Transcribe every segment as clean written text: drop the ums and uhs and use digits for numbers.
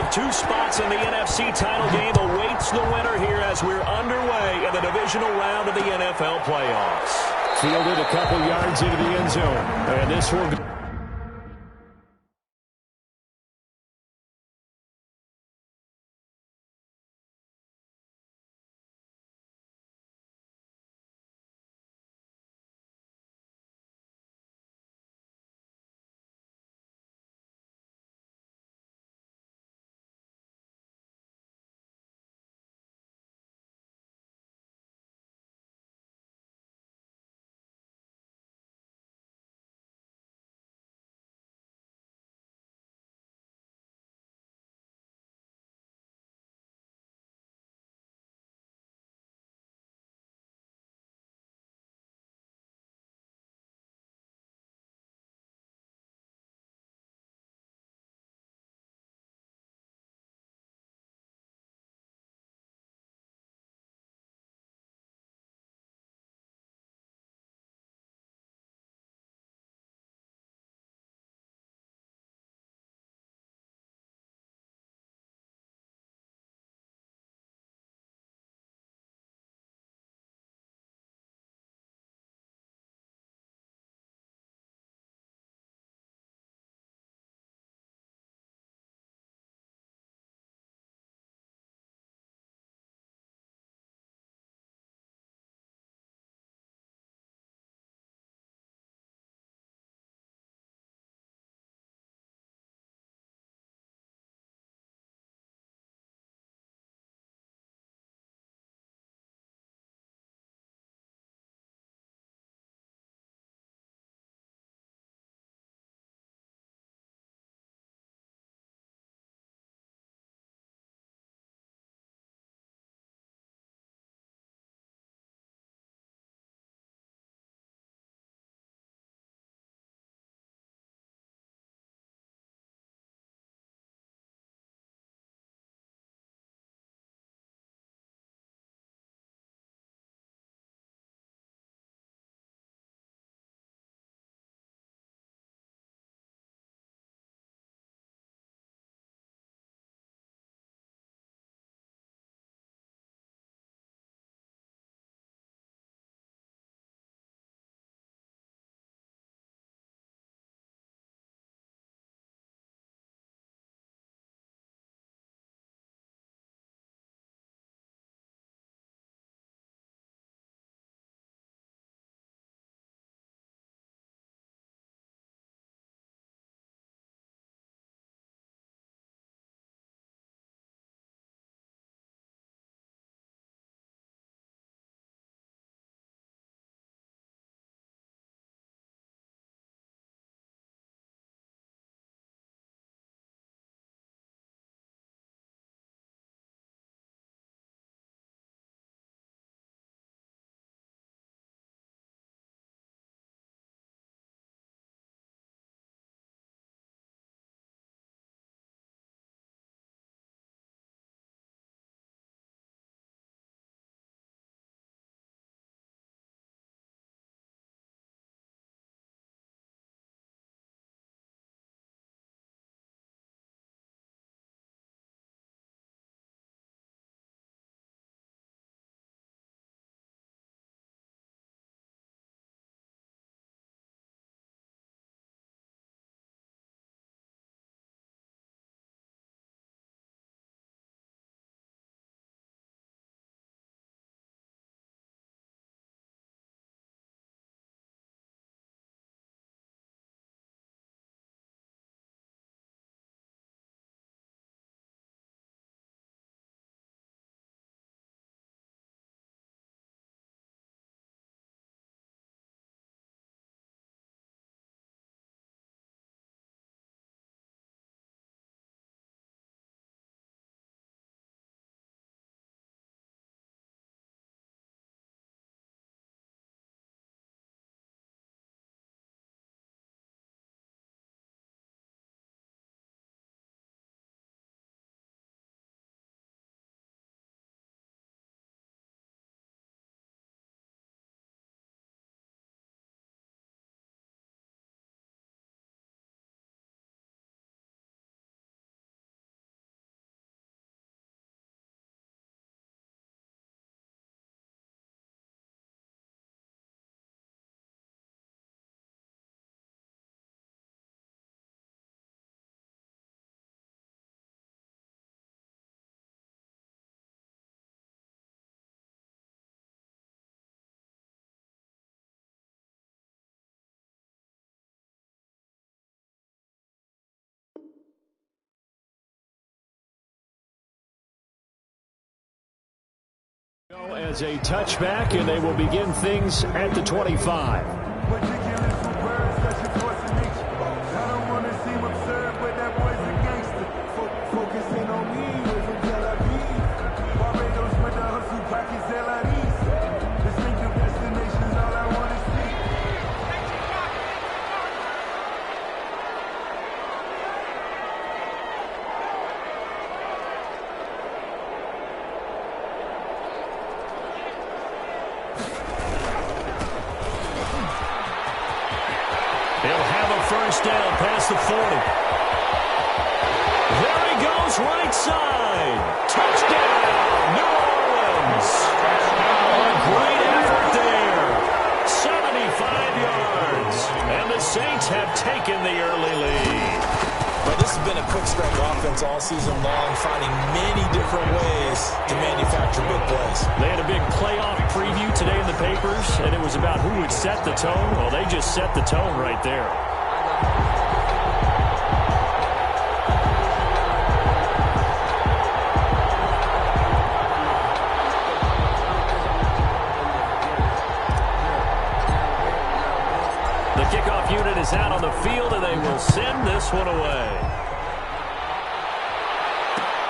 of two spots in the NFC title game awaits the winner here as we're underway in the divisional round of the NFL playoffs. Fielded a couple yards into the end zone. And this will As a touchback, and they will begin things at the 25. They'll have a first down past the 40. There he goes, right side. Touchdown, New Orleans. A great effort there. 75 yards. And the Saints have taken the early lead. Well, this has been a quick strike offense all season long, finding many different ways to manufacture big plays. They had a big playoff preview today in the papers, and it was about who would set the tone. Well, they just set the tone right there. The kickoff unit is out on the field, and they will send this one away.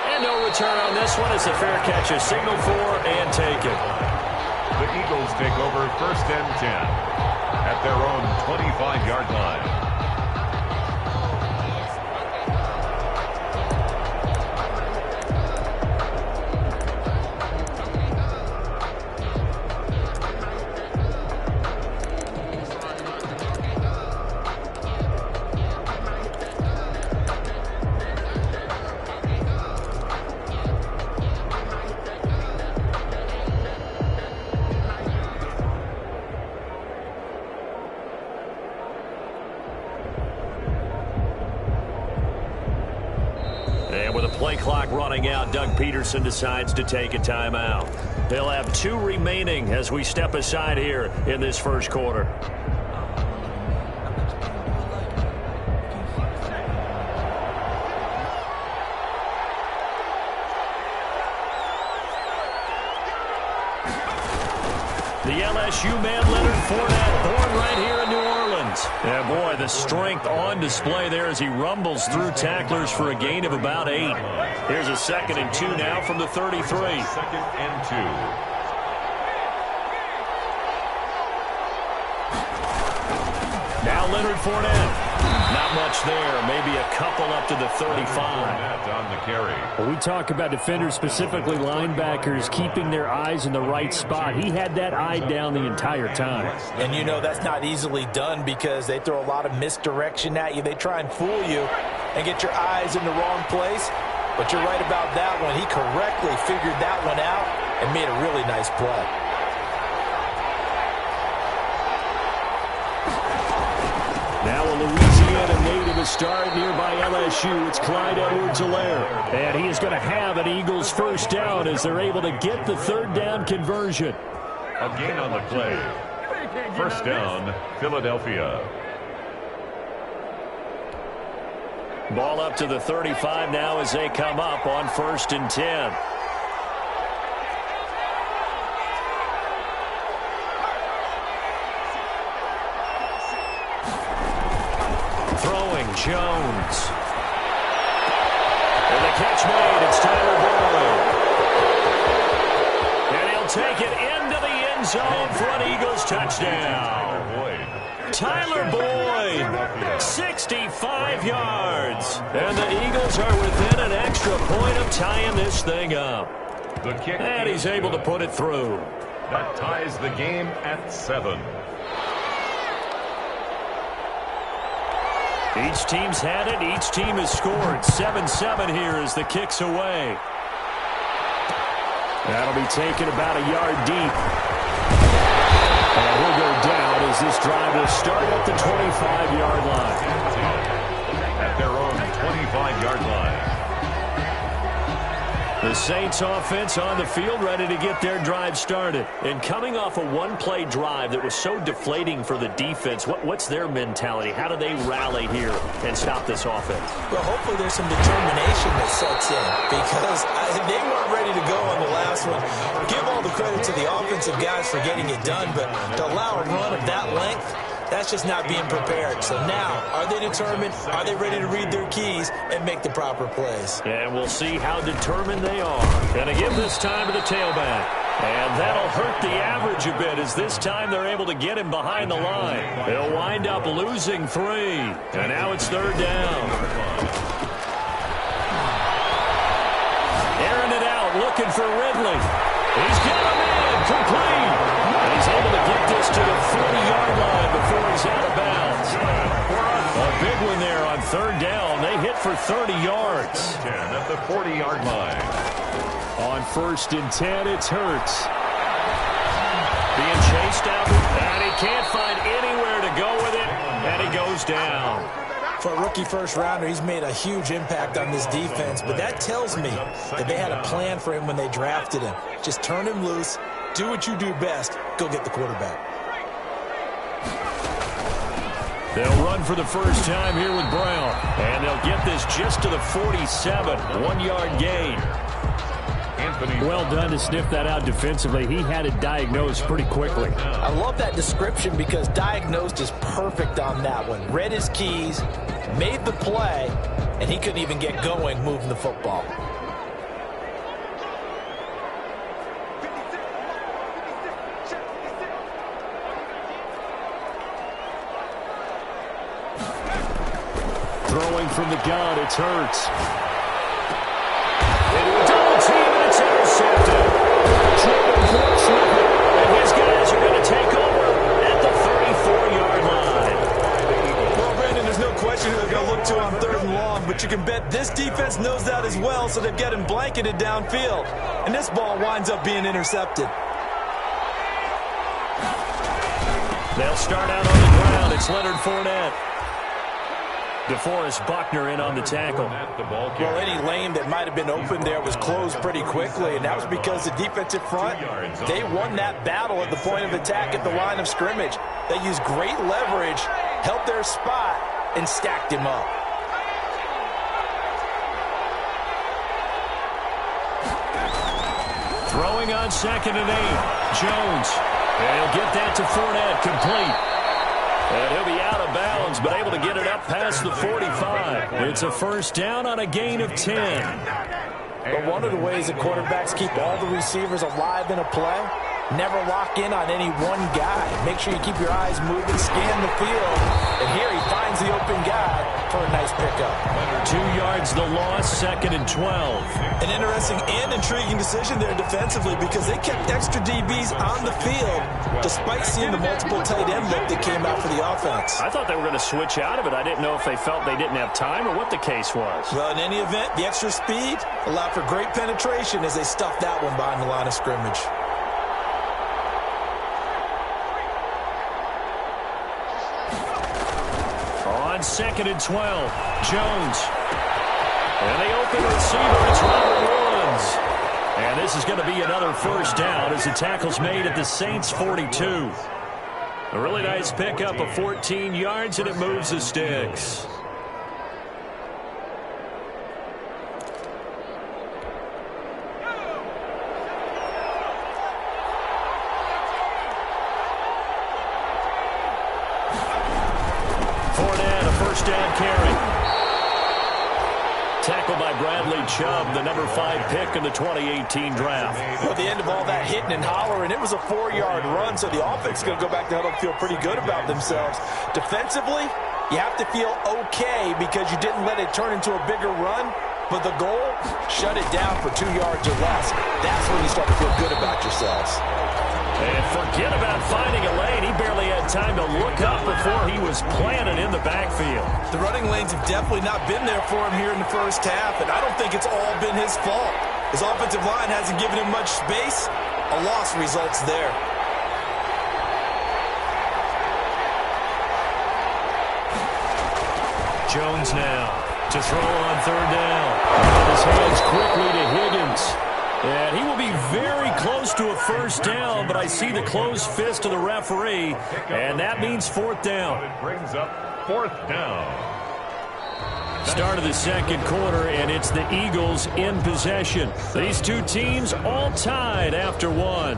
And no return on this one. It's a fair catch, a signal for, and taken. The Eagles take over 1st and 10 at their own 25-yard line. And with a play clock running out, Doug Peterson decides to take a timeout. They'll have 2 remaining as we step aside here in this first quarter. The LSU man, Leonard Fournette, born right here in New Orleans. Yeah, boy, the strength on display there as he rumbles through tacklers for a gain of about 8. Here's a 2nd and 2 now from the 33. 2nd and 2. Now Leonard Fournette. Not much there. Maybe a couple up to the 35. On the carry. Well, we talk about defenders, specifically linebackers, keeping their eyes in the right spot. He had that eye down the entire time. And you know that's not easily done because they throw a lot of misdirection at you. They try and fool you and get your eyes in the wrong place. But you're right about that one. He correctly figured that one out and made a really nice play. Now a Louisiana native is starting nearby LSU. It's Clyde Edwards-Helaire. And he is going to have an Eagles first down as they're able to get the 3rd down conversion. A gain on the play. First down, Philadelphia. Ball up to the 35 now as they come up on 1st and 10. Jones. And the catch made. It's Tyler Boyd. And he'll take it into the end zone for an Eagles touchdown. Tyler Boyd, 65 yards. And the Eagles are within an extra point of tying this thing up. The kick, and he's able to put it through. That ties the game at 7. Each team's had it. Each team has scored. 7-7 here as the kick's away. That'll be taken about a yard deep. And he'll go down as this drive will start at the 25-yard line. At their own 25-yard line. The Saints offense on the field, ready to get their drive started. And coming off a one-play drive that was so deflating for the defense, what's their mentality? How do they rally here and stop this offense? Well, hopefully there's some determination that sets in because they weren't ready to go on the last one. Give all the credit to the offensive guys for getting it done, but to allow a run of that length, that's just not being prepared. So now, are they determined? Are they ready to read their keys and make the proper plays? And we'll see how determined they are. Going to give this time to the tailback. And that'll hurt the average a bit as this time they're able to get him behind the line. They'll wind up losing 3. And now it's 3rd down. Airing it out, looking for Ridley. He's got a man, complete. And he's able to get this to the 40-yard line before he's out of bounds. A big one there on 3rd down. They hit for 30 yards. 10 at the 40-yard line. On 1st and 10, it's Hurts. Being chased out, and he can't find anywhere to go with it, and he goes down. For a rookie first-rounder, he's made a huge impact on this defense, but that tells me that they had a plan for him when they drafted him. Just turn him loose, do what you do best, go get the quarterback. They'll run for the first time here with Brown, and they'll get this just to the 47, 1-yard gain. Well done to sniff that out defensively. He had it diagnosed pretty quickly. I love that description because diagnosed is perfect on that one. Read his keys, made the play, and he couldn't even get going moving the football. Throwing from the gun, it's Hurts. Double team, and it's intercepted. And his guys are going to take over at the 34-yard line. Well, Brandon, there's no question who they're going to look to on 3rd and long, but you can bet this defense knows that as well, so they've got him blanketed downfield. And this ball winds up being intercepted. They'll start out on the ground. It's Leonard Fournette. DeForest Buckner in on the tackle. Well, any lane that might have been open there was closed pretty quickly, and that was because the defensive front, they won that battle at the point of attack at the line of scrimmage. They used great leverage, held their spot, and stacked him up. Throwing on 2nd and 8. Jones. And he'll get that to Fournette, complete. And he'll be out of bounds, but able to get it up past the 45. It's a first down on a gain of 10. But one of the ways that quarterbacks keep all the receivers alive in a play, never lock in on any one guy. Make sure you keep your eyes moving, scan the field. And here he finds the open guy for a nice pickup. 2 yards the loss, 2nd and 12. An interesting and intriguing decision there defensively because they kept extra DBs on the field despite seeing the multiple tight end look that came out for the offense. I thought they were going to switch out of it. I didn't know if they felt they didn't have time or what the case was. Well, in any event, the extra speed allowed for great penetration as they stuffed that one behind the line of scrimmage. On 2nd and 12, Jones. And the open receiver, it's Robert Woods. And this is going to be another first down as the tackle's made at the Saints' 42. A really nice pickup of 14 yards, and it moves the sticks. Fournette, a first down carry. Tackled by Bradley Chubb, the number 5 pick in the 2018 draft. Well, at the end of all that hitting and hollering, it was a 4-yard run, so the offense is going to go back to huddle and feel pretty good about themselves. Defensively, you have to feel okay because you didn't let it turn into a bigger run, but the goal, shut it down for 2 yards or less. That's when you start to feel good about yourselves. And forget about finding a lane. He barely had time to look up before he was planted in the backfield. The running lanes have definitely not been there for him here in the first half, and I don't think it's all been his fault. His offensive line hasn't given him much space. A loss results there. Jones now. To throw on third down. And his hands quickly to Higgins. And he will be very close to a first down, but I see the closed fist of the referee, and that means fourth down. It brings up fourth down. Start of the second quarter, and it's the Eagles in possession. These two teams all tied after one.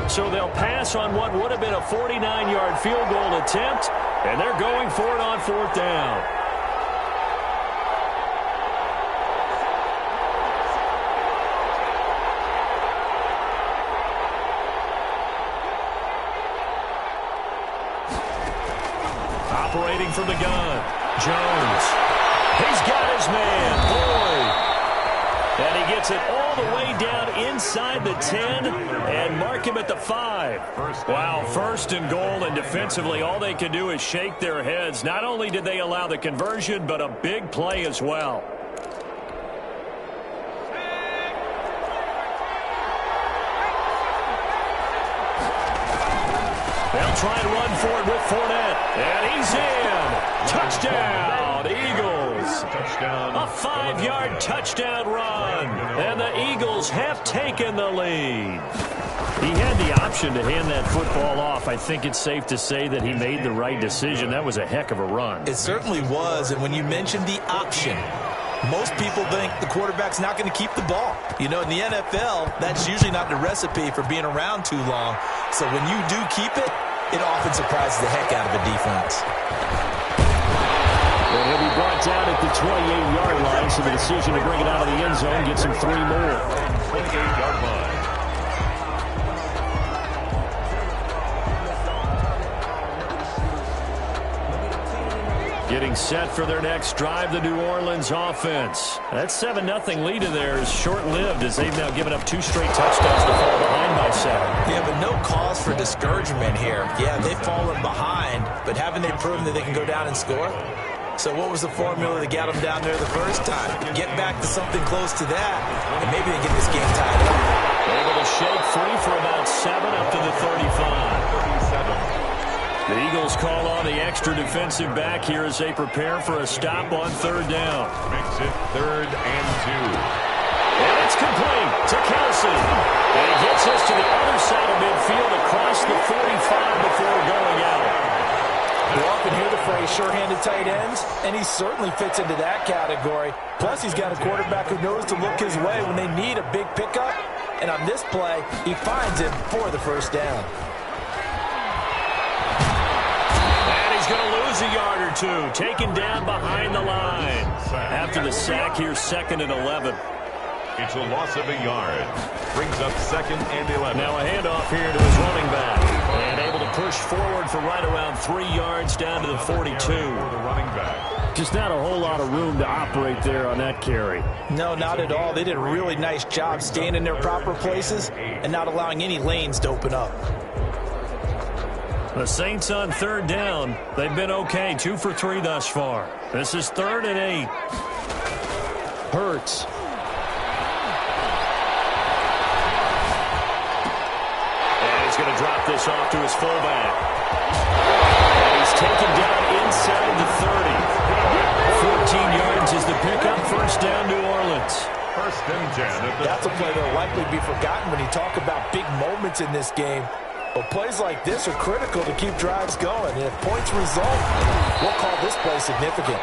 So they'll pass on what would have been a 49-yard field goal attempt, and they're going for it on fourth down. Operating from the gun, Jones. He's got his man, Boyd. And he gets it all the way down inside the 10 and mark him at the 5. Wow, first and goal, and defensively all they can do is shake their heads. Not only did they allow the conversion, but a big play as well. They'll try and run for it with Fournette. And he's in. Touchdown, Eagles. Touchdown. A 5-yard touchdown run. And the Eagles have taken the lead. He had the option to hand that football off. I think it's safe to say that he made the right decision. That was a heck of a run. It certainly was. And when you mentioned the option, most people think the quarterback's not going to keep the ball. You know, in the NFL, that's usually not the recipe for being around too long. So when you do keep it, it often surprises the heck out of a defense. And he'll be brought down at the 28-yard line, so the decision to bring it out of the end zone gets him 3 more. 28-yard line. Getting set for their next drive, the New Orleans offense. That 7-0 lead in there is short-lived as they've now given up 2 straight touchdowns to fall behind by 7. Yeah, but no cause for discouragement here. Yeah, they've fallen behind, but haven't they proven that they can go down and score? So what was the formula that got them down there the first time? Get back to something close to that, and maybe they get this game tied up. Able to shake free for about 7 up to the 35. The Eagles call on the extra defensive back here as they prepare for a stop on third down. Makes it 3rd and 2. And it's complete to Kelsey. And he gets us to the other side of midfield across the 45 before going out. You often hear the phrase sure-handed tight ends, and he certainly fits into that category. Plus, he's got a quarterback who knows to look his way when they need a big pickup. And on this play, he finds him for the first down. He's going to lose a yard or 2. Taken down behind the line. After the sack here, 2nd and 11. It's a loss of a yard. Brings up 2nd and 11. Now a handoff here to his running back. And able to push forward for right around 3 yards down to the 42. For the running back. Just not a whole lot of room to operate there on that carry. No, not at all. They did a really nice job staying in their proper places and not allowing any lanes to open up. The Saints on third down. They've been okay. 2 for 3 thus far. This is 3rd and 8. Hurts. And he's going to drop this off to his fullback. And he's taken down inside the 30. 14 yards is the pickup. First down, New Orleans. 1st and 10. That's a play that'll likely be forgotten when you talk about big moments in this game. But plays like this are critical to keep drives going. And if points result, we'll call this play significant.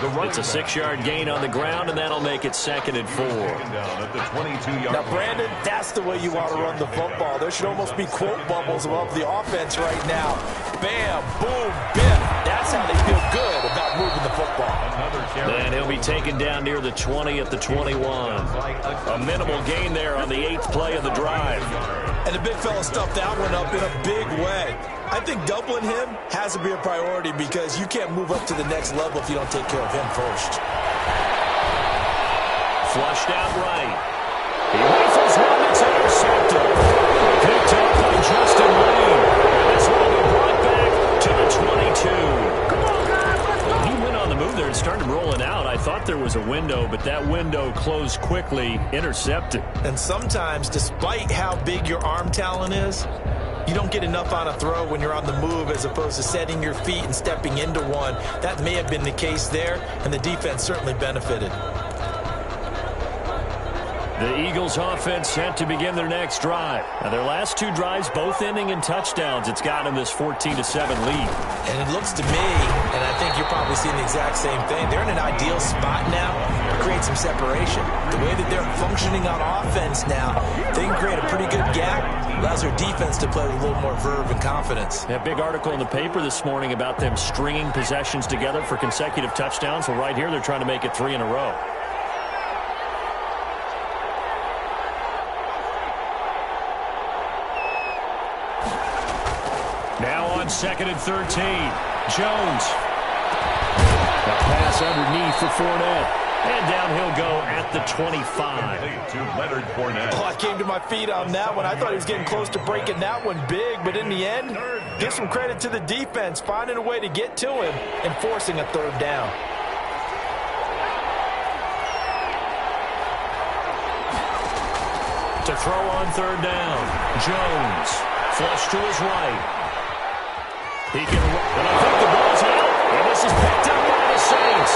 It's a 6-yard gain on the ground, and that'll make it 2nd and 4. Now, Brandon, that's the way you want to run the football. There should almost be quote bubbles above the offense right now. Bam, boom, biff. That's how they feel good about moving the football. And he'll be taken down near the 20 at the 21. A minimal gain there on the 8th play of the drive. And the big fella stuffed that one up in a big way. I think doubling him has to be a priority because you can't move up to the next level if you don't take care of him first. Flushed out right. He rifles one that's intercepted. Picked up by Justin Lane. And this one will be brought back to the 22. He went on the move there and started rolling out. I thought there was a window, but that window closed quickly, intercepted. And sometimes, despite how big your arm talent is, you don't get enough on a throw when you're on the move as opposed to setting your feet and stepping into one. That may have been the case there, and the defense certainly benefited. The Eagles offense set to begin their next drive. Now, their last two drives both ending in touchdowns. It's got them this 14-7 lead. And it looks to me, and I think you're probably seeing the exact same thing, they're in an ideal spot now to create some separation. The way that they're functioning on offense now, they can create a pretty good gap. Allows their defense to play with a little more verve and confidence. A big article in the paper this morning about them stringing possessions together for consecutive touchdowns. Well, right here, they're trying to make it 3 in a row. Now on 2nd and 13. Jones. A pass underneath for Fournette. And down he'll go at the 25. To Leonard Fournette. Oh, I came to my feet on that one. I thought he was getting close to breaking that one big, but in the end, give some credit to the defense, finding a way to get to him and forcing a third down. To throw on 3rd down. Jones. Flush to his right. He can, and I think the ball's out, and this is picked up by the Saints.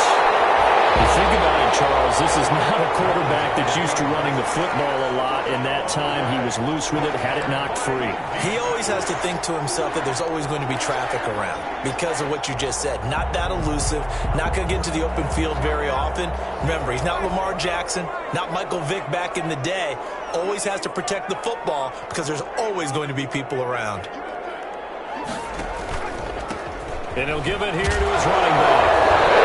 You think about it, Charles, this is not a quarterback that's used to running the football a lot, and that time he was loose with it, had it knocked free. He always has to think to himself that there's always going to be traffic around because of what you just said. Not that elusive, not going to get into the open field very often. Remember, he's not Lamar Jackson, not Michael Vick back in the day. Always has to protect the football because there's always going to be people around. And he'll give it here to his running back.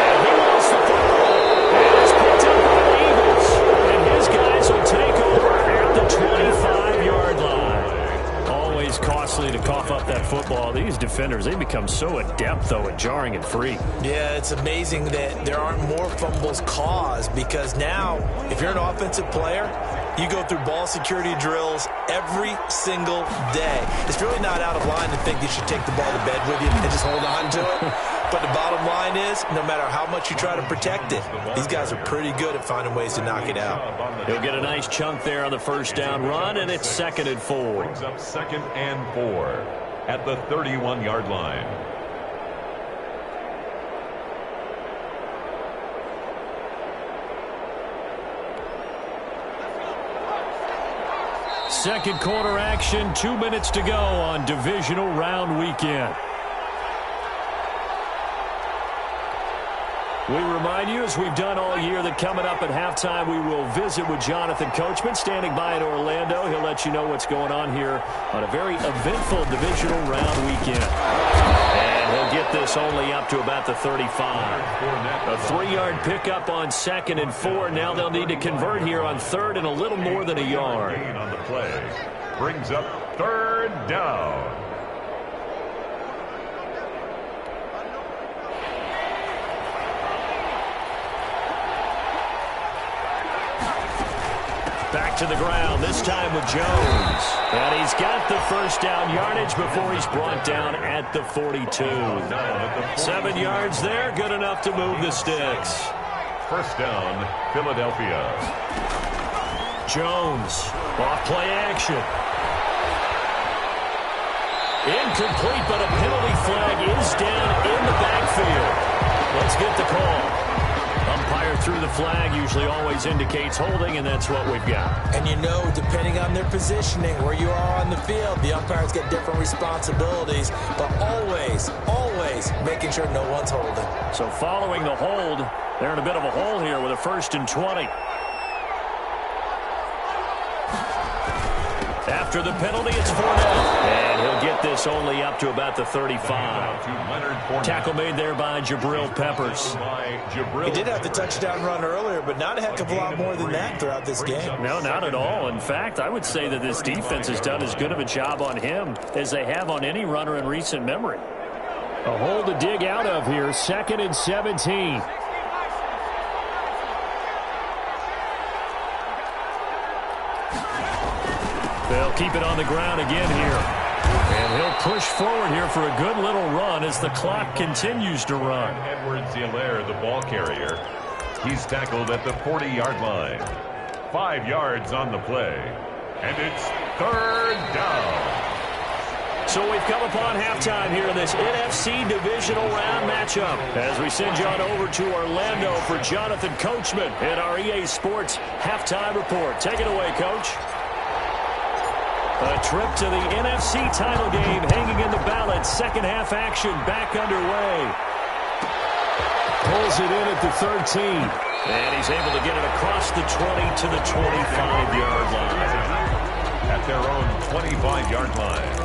And he wants the football. And it's picked up by the Eagles. And his guys will take over at the 25-yard line. Always costly to cough up that football. These defenders, they become so adept, though, at jarring it free. Yeah, it's amazing that there aren't more fumbles caused because now, if you're an offensive player, you go through ball security drills every single day. It's really not out of line to think you should take the ball to bed with you and just hold on to it. But the bottom line is, no matter how much you try to protect it, these guys are pretty good at finding ways to knock it out. He'll get a nice chunk there on the first down run, and it's 2nd and 4. Brings up 2nd and 4 at the 31-yard line. Second quarter action, 2 minutes to go on divisional round weekend. We remind you, as we've done all year, that coming up at halftime, we will visit with Jonathan Coachman, standing by in Orlando. He'll let you know what's going on here on a very eventful divisional round weekend. And he'll get this only up to about the 35. A 3-yard pickup on 2nd and 4. Now they'll need to convert here on 3rd and a little more than a yard. On the play brings up 3rd down. Back to the ground, this time with Jones. And he's got the first down yardage before he's brought down at the 42. 7 yards there, good enough to move the sticks. First down, Philadelphia. Jones, off play action. Incomplete, but a penalty flag is down in the backfield. Let's get the call. Umpire threw the flag, usually always indicates holding, and that's what we've got. And you know, depending on their positioning, where you are on the field, the umpires get different responsibilities, but always making sure no one's holding. So following the hold, they're in a bit of a hole here with a 1st and 20. After the penalty, it's Fournette. And he'll get this only up to about the 35. Tackle made there by Jabril Peppers. He did have the touchdown run earlier, but not a heck of a lot more than that throughout this game. No, not at all. In fact, I would say that this defense has done as good of a job on him as they have on any runner in recent memory. A hole to dig out of here, 2nd and 17. They'll keep it on the ground again here. And And he'll push forward here for a good little run as the clock continues to run. Edwards-Helaire, the ball carrier. He's tackled at the 40-yard line. 5 yards on the play. And it's third down. So we've come upon halftime here in this NFC Divisional Round matchup as we send you on over to Orlando for Jonathan Coachman in our EA Sports Halftime Report. Take it away, Coach. A trip to the NFC title game hanging in the balance. Second half action back underway. Pulls it in at the 13. And he's able to get it across the 20 to the 25-yard line. At their own 25-yard line.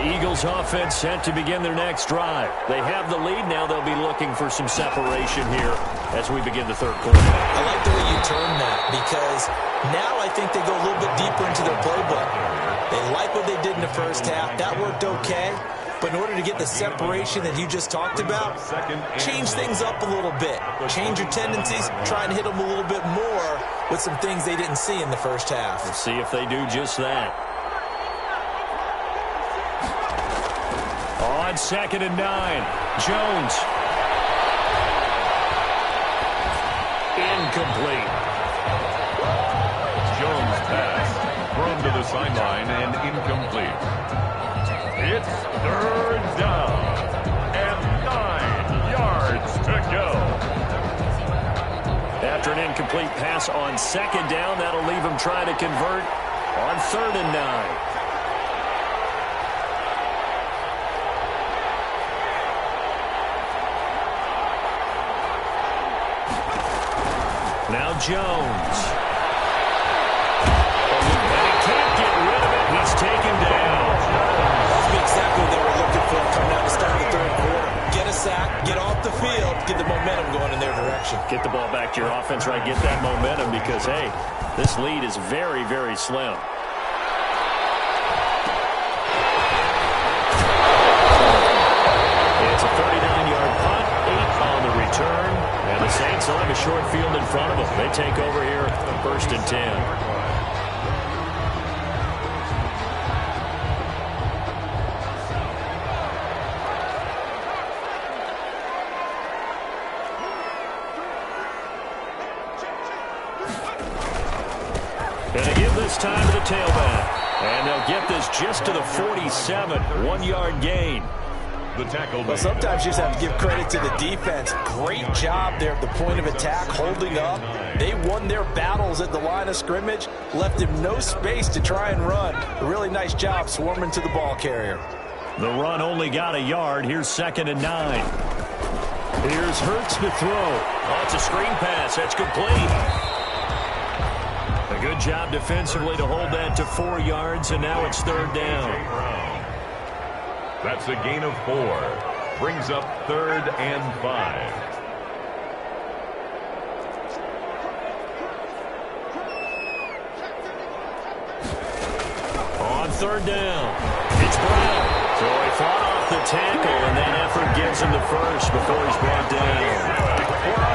Eagles offense set to begin their next drive. They have the lead. Now they'll be looking for some separation here as we begin the third quarter. I like the way you turn that because now I think they go a little bit deeper into their playbook. They like what they did in the first half. That worked okay. But in order to get the separation that you just talked about, change things up a little bit. Change your tendencies. Try and hit them a little bit more with some things they didn't see in the first half. We'll see if they do just that. On 2nd and 9, Jones. Incomplete. Jones pass thrown to the sideline and incomplete. It's third down and 9 yards to go. After an incomplete pass on 2nd down, that'll leave him trying to convert on 3rd and 9. Now Jones. And he can't get rid of it. He's taken down. That's exactly what they were looking for coming out to start the third quarter. Get a sack, get off the field, get the momentum going in their direction. Get the ball back to your offense, right? Get that momentum because, hey, this lead is very, very slim. It's a 39-yard punt, 8 on the return. And the Saints will have a short field in front of them. They take over here, 1st and 10. And they give this time to the tailback. And they'll get this just to the 47, 1-yard gain. The tackle. Well, sometimes you just have to give credit to the defense. Great job there at the point of attack, holding up. They won their battles at the line of scrimmage, left him no space to try and run. A really nice job swarming to the ball carrier. The run only got a yard. Here's 2nd and 9. Here's Hurts to throw. Oh, it's a screen pass. That's complete. A good job defensively to hold that to 4 yards, and now it's 3rd down. That's a gain of 4. Brings up 3rd and 5. On 3rd down, it's Brown. So he fought off the tackle, and that effort gives him the first before he's brought down.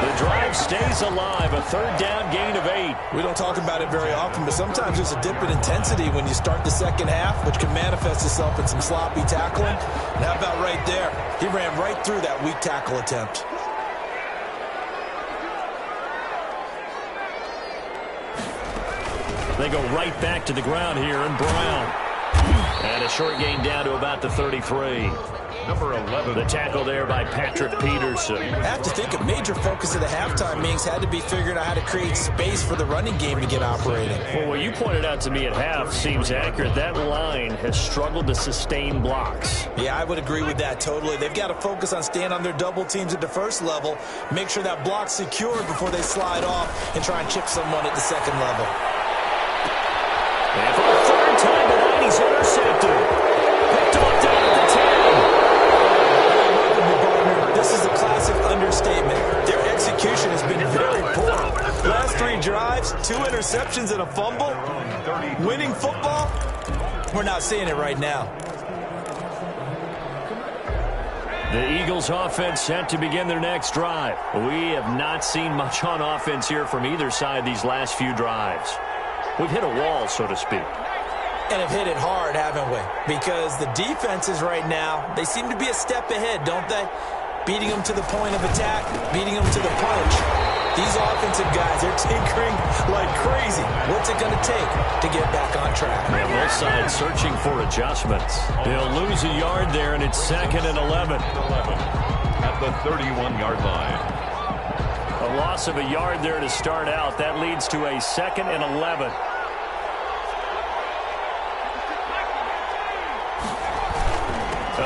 The drive stays alive, a 3rd down gain of 8. We don't talk about it very often, but sometimes there's a dip in intensity when you start the second half, which can manifest itself in some sloppy tackling. And how about right there? He ran right through that weak tackle attempt. They go right back to the ground here, and Brown. And a short gain down to about the 33. Number 11. The tackle there by Patrick Peterson. I have to think a major focus of the halftime meetings had to be figuring out how to create space for the running game to get operating. Well, what you pointed out to me at half seems accurate. That line has struggled to sustain blocks. Yeah, I would agree with that totally. They've got to focus on staying on their double teams at the first level, make sure that block's secured before they slide off and try and chip someone at the second level. And for the 3rd time tonight, he's intercepted. Picked off down at the 10. This is a classic understatement. Their execution has been very poor. Last 3 drives, 2 interceptions and a fumble. Winning football, We're not seeing it right now. The Eagles offense set to begin their next drive. We have not seen much on offense here from either side these last few drives. We've hit a wall, so to speak. And have hit it hard, haven't we? Because the defenses right now, they seem to be a step ahead, don't they? Beating them to the point of attack, beating them to the punch. These offensive guys, they're tinkering like crazy. What's it going to take to get back on track? Yeah, both sides searching for adjustments. They'll lose a yard there, and it's 2nd and 11. At the 31-yard line. A loss of a yard there to start out. That leads to a 2nd and 11.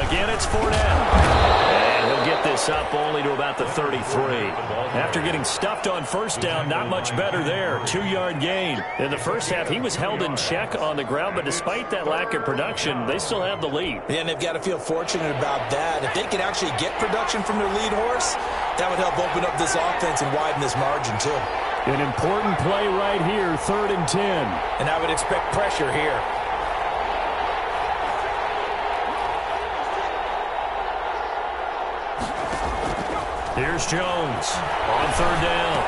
Again, it's Fournette. And he'll get this up only to about the 33. After getting stuffed on first down, not much better there. 2-yard gain. In the first half, he was held in check on the ground, but despite that lack of production, they still have the lead. Yeah, and they've got to feel fortunate about that. If they can actually get production from their lead horse, that would help open up this offense and widen this margin, too. An important play right here, 3rd and 10. And I would expect pressure here. Here's Jones on 3rd down.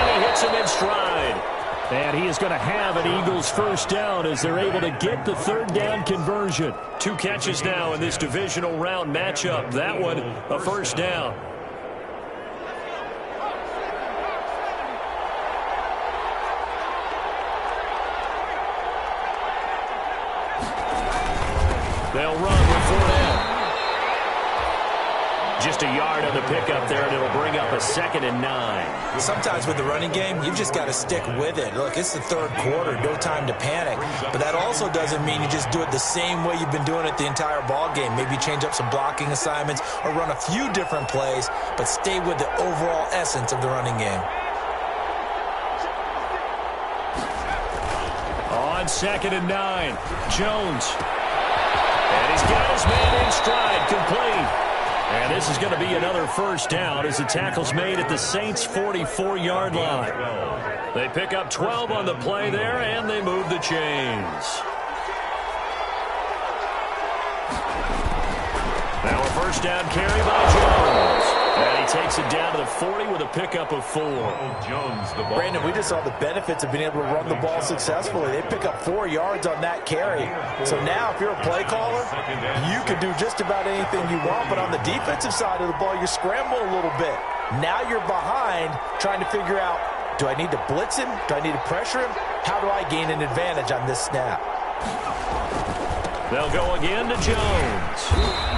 And he hits him in stride. And he is going to have an Eagles first down as they're able to get the 3rd down conversion. 2 catches now in this divisional round matchup. That one, a first down. They'll run with Fournette. Just a yard on the pickup there, and it'll bring up a 2nd and 9. Sometimes with the running game, you've just got to stick with it. Look, it's the 3rd quarter, no time to panic. But that also doesn't mean you just do it the same way you've been doing it the entire ball game. Maybe change up some blocking assignments or run a few different plays, but stay with the overall essence of the running game. On 2nd and 9, Jones. And he's got his man in stride, complete. And this is going to be another first down as the tackle's made at the Saints' 44-yard line. They pick up 12 on the play there, and they move the chains. Now a first down carry by Jones. And he takes it down to the 40 with a pickup of 4. Jones, the ball. Brandon, we just saw the benefits of being able to run the ball successfully. They pick up 4 yards on that carry. So now if you're a play caller, you can do just about anything you want. But on the defensive side of the ball, you scramble a little bit. Now you're behind trying to figure out, do I need to blitz him? Do I need to pressure him? How do I gain an advantage on this snap? They'll go again to Jones.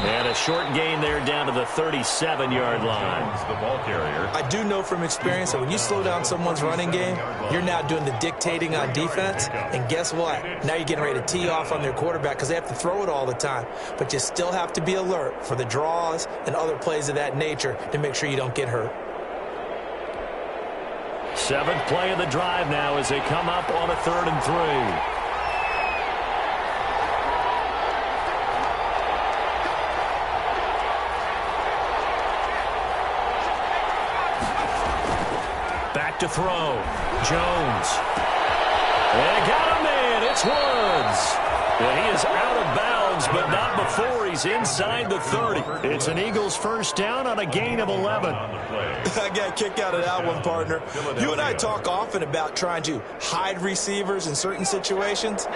And a short gain there down to the 37-yard line. The ball carrier. I do know from experience that when you slow down someone's running game, you're now doing the dictating on defense. And guess what? Now you're getting ready to tee off on their quarterback because they have to throw it all the time. But you still have to be alert for the draws and other plays of that nature to make sure you don't get hurt. 7th play of the drive now as they come up on a 3rd and 3. To throw. Jones. And got him in. It's Woods. And he is out of bounds, but not before he's inside the 30. It's an Eagles first down on a gain of 11. I got a kick out of that one, partner. You and I talk often about trying to hide receivers in certain situations,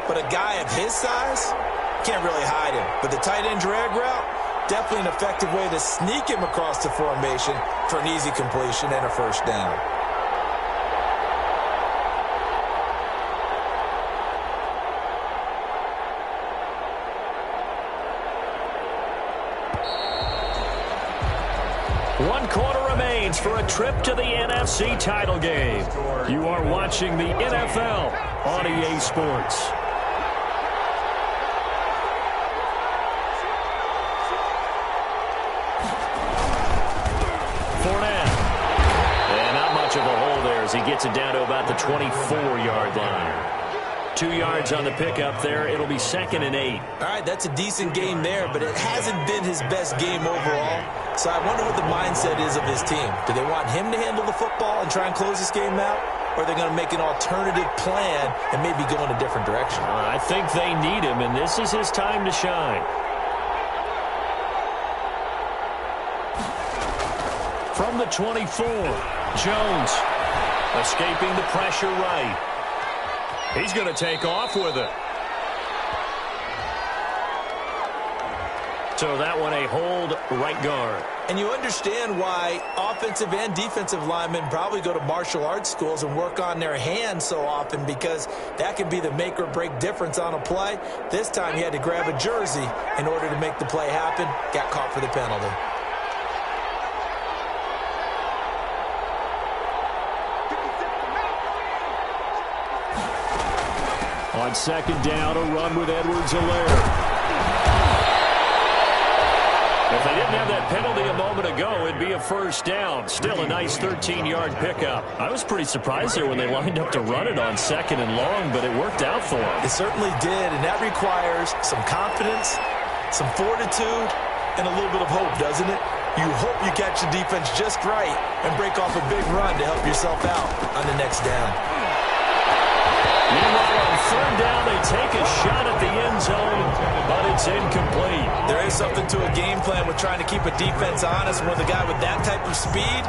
but a guy of his size can't really hide him. But the tight end drag route, definitely an effective way to sneak him across the formation for an easy completion and a first down. One quarter remains for a trip to the NFC title game. You are watching the NFL on EA Sports. Fournette. And not much of a hole there as he gets it down to about the 24-yard line. 2 yards on the pickup there. It'll be 2nd and 8. All right, that's a decent game there, but it hasn't been his best game overall. So I wonder what the mindset is of his team. Do they want him to handle the football and try and close this game out? or they're going to make an alternative plan and maybe go in a different direction? I think they need him, and this is his time to shine. From the 24, Jones escaping the pressure right. He's going to take off with it. So that one a hold right guard. And you understand why offensive and defensive linemen probably go to martial arts schools and work on their hands so often, because that can be the make or break difference on a play. This time he had to grab a jersey in order to make the play happen. Got caught for the penalty. On second down, a run with Edwards-Helaire. If they didn't have that penalty a moment ago, it'd be a first down. Still a nice 13-yard pickup. I was pretty surprised there when they lined up to run it on second and long, but it worked out for them. It certainly did, and that requires some confidence, some fortitude, and a little bit of hope, doesn't it? You hope you catch the defense just right and break off a big run to help yourself out on the next down. Meanwhile, on third down, they take a shot at the end zone, but it's incomplete. There is something to a game plan with trying to keep a defense honest. With a guy with that type of speed,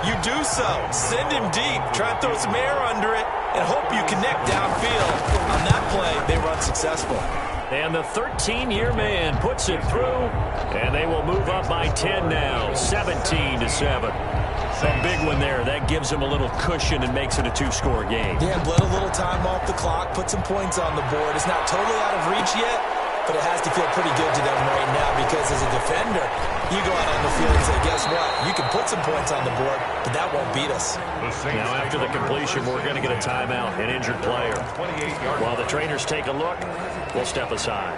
you do so. Send him deep. Try and throw some air under it and hope you connect downfield. On that play, they run successful. And the 13-year man puts it through, and they will move up by 10 now, 17-7. A big one there. That gives them a little cushion and makes it a two-score game. Yeah, bled a little time off the clock, put some points on the board. It's not totally out of reach yet, but it has to feel pretty good to them right now, because as a defender, you go out on the field and say, guess what? You can put some points on the board, but that won't beat us. Now, after the completion, we're going to get a timeout, an injured player. While the trainers take a look, we'll step aside.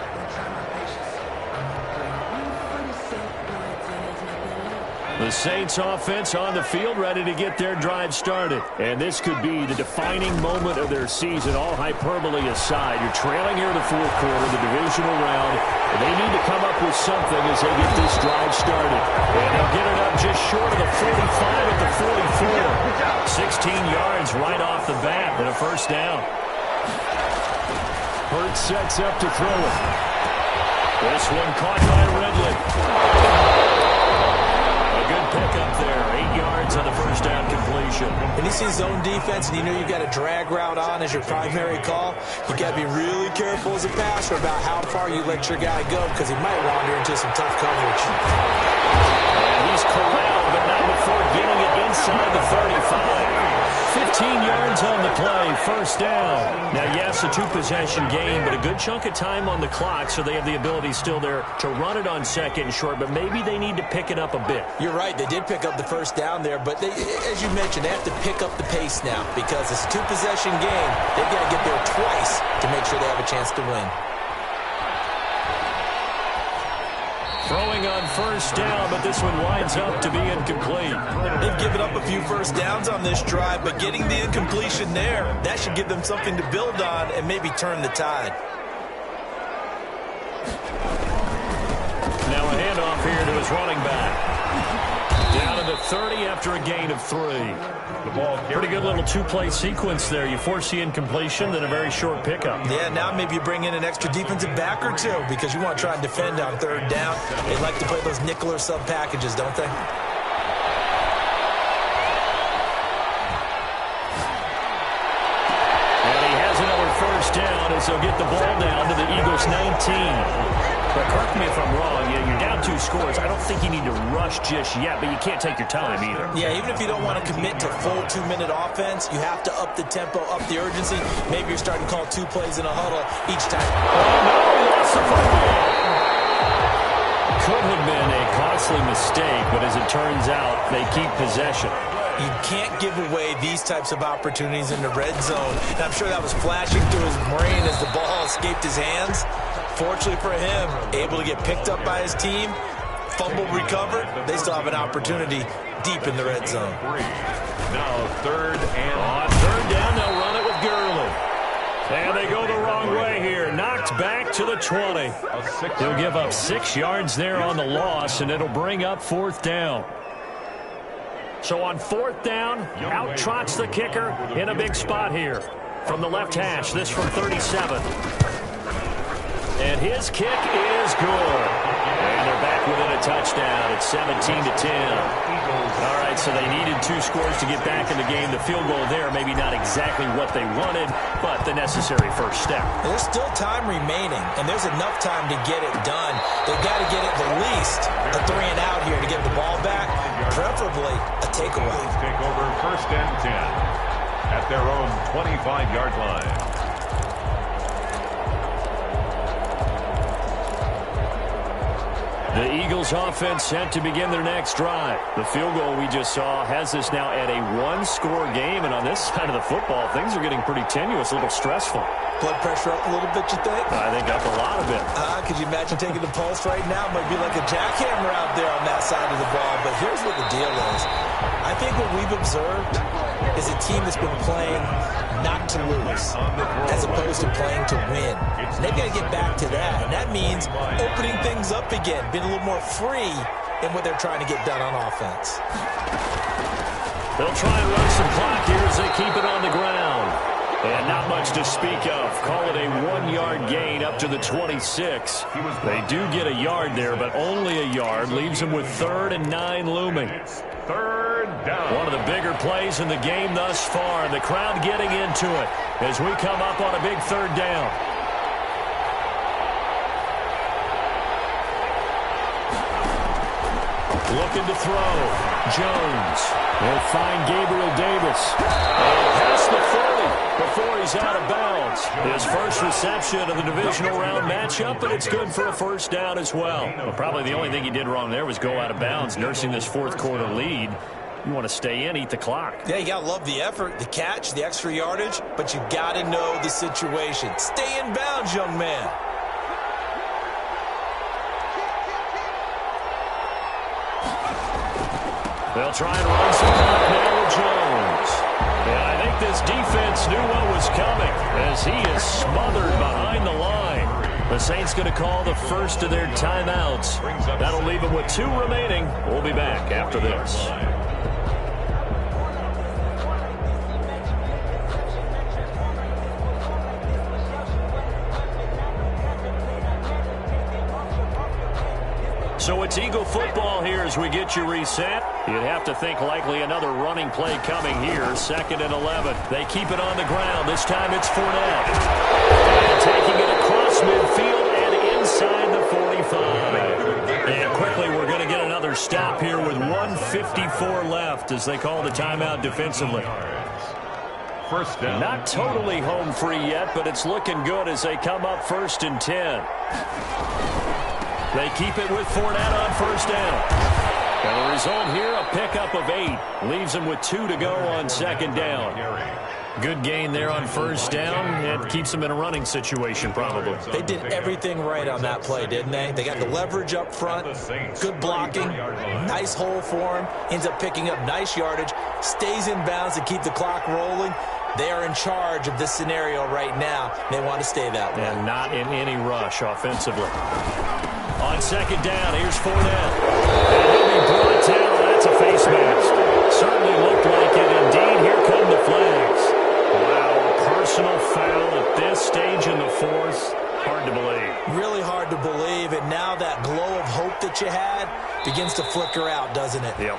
The Saints offense on the field, ready to get their drive started. And this could be the defining moment of their season, all hyperbole aside. You're trailing here in the fourth quarter, the divisional round. And they need to come up with something as they get this drive started. And they'll get it up just short of the 45 at the 44. 16 yards right off the bat and a first down. Hurts sets up to throw it. This one caught by Ridley. Good pickup there. 8 yards on the first down completion. When you see zone defense and you know you've got a drag route on as your primary call, you got to be really careful as a passer about how far you let your guy go, because he might wander into some tough coverage. And he's corralled, but not before getting it inside the 35. 15 yards on the play, first down. Now, yes, a two-possession game, but a good chunk of time on the clock, so they have the ability still there to run it on second and short, but maybe they need to pick it up a bit. You're right. They did pick up the first down there, but they, as you mentioned, they have to pick up the pace now, because it's a two-possession game. They've got to get there twice to make sure they have a chance to win. Throwing on first down, but this one winds up to be incomplete. They've given up a few first downs on this drive, but getting the incompletion there, that should give them something to build on and maybe turn the tide. Now a handoff here to his running back. Down to the 30 after a gain of 3. Pretty good little two-play sequence there. You force the incompletion, then a very short pickup. Yeah, now maybe you bring in an extra defensive back or two, because you want to try and defend on third down. They like to play those nickel or sub packages, don't they? And he has another first down as they'll get the ball down to the Eagles' 19. But correct me if I'm wrong, you're down 2 scores. I don't think you need to rush just yet, but you can't take your time either. Yeah, even if you don't want to commit to full 2-minute offense, you have to up the tempo, up the urgency. Maybe you're starting to call 2 plays in a huddle each time. Oh, no, he lost the football. Could have been a costly mistake, but as it turns out, they keep possession. You can't give away these types of opportunities in the red zone. And I'm sure that was flashing through his brain as the ball escaped his hands. Fortunately for him, able to get picked up by his team, fumbled, recovered. They still have an opportunity deep in the red zone. Now third and... On third down, they'll run it with Gurley. And they go the wrong way here. Knocked back to the 20. He'll give up 6 yards there on the loss, and it'll bring up fourth down. So on 4th down, out trots the kicker in a big spot here. From the left hash, this from 37. And his kick is good. And they're back within a touchdown. It's 17-10. All right, so they needed 2 scores to get back in the game. The field goal there, maybe not exactly what they wanted, but the necessary first step. There's still time remaining, and there's enough time to get it done. They've got to get at the least a 3 and out here to get the ball back, preferably a takeaway. Take over 1st and 10 at their own 25-yard line. The Eagles offense set to begin their next drive. The field goal we just saw has us now at a 1-score game, and on this side of the football, things are getting pretty tenuous, a little stressful. Blood pressure up a little bit, you think? I think up a lot of it. Could you imagine taking the pulse right now? Might be like a jackhammer out there on that side of the ball, but here's what the deal is. I think what we've observed is a team that's been playing not to lose as opposed to playing to win. And they've got to get back to that, and that means opening things up again, being a little more free in what they're trying to get done on offense. They'll try and run some clock here as they keep it on the ground. And not much to speak of. Call it a 1-yard gain up to the 26. They do get a yard there, but only a yard. Leaves them with 3rd and 9 looming. 3rd down. One of the bigger plays in the game thus far. The crowd getting into it as we come up on a big 3rd down. Looking to throw. Jones. They'll find Gabriel Davis. And past the 40 before he's out of bounds. His first reception of the divisional round matchup, but it's good for a 1st down as well. Probably the only thing he did wrong there was go out of bounds, nursing this 4th quarter lead. You want to stay in, eat the clock. Yeah, you got to love the effort, the catch, the extra yardage, but you got to know the situation. Stay in bounds, young man. They'll try and run some clock now with Jones. And I think this defense knew what was coming as he is smothered behind the line. The Saints going to call the first of their timeouts. That'll leave them with 2 remaining. We'll be back after this. So it's Eagle football here as we get you reset. You'd have to think likely another running play coming here. 2nd and 11. They keep it on the ground. This time it's Fournette. And taking it across midfield and inside the 45. And quickly we're going to get another stop here with 1:54 left as they call the timeout defensively. 1st down. Not totally home free yet, but it's looking good as they come up 1st and 10. They keep it with Fournette on 1st down. And the result here, a pickup of 8. Leaves them with 2 to go on 2nd down. Good gain there on 1st down. It keeps them in a running situation probably. They did everything right on that play, didn't they? They got the leverage up front, good blocking, nice hole for him, ends up picking up nice yardage, stays in bounds to keep the clock rolling. They are in charge of this scenario right now. They want to stay that way. And not in any rush offensively. On 2nd down, here's Fournette. And he'll be brought down. That's a face mask. Certainly looked like it. Indeed, here come the flags. Wow, a personal foul at this stage in the 4th. Hard to believe. Really hard to believe. And now that glow of hope that you had begins to flicker out, doesn't it? Yep.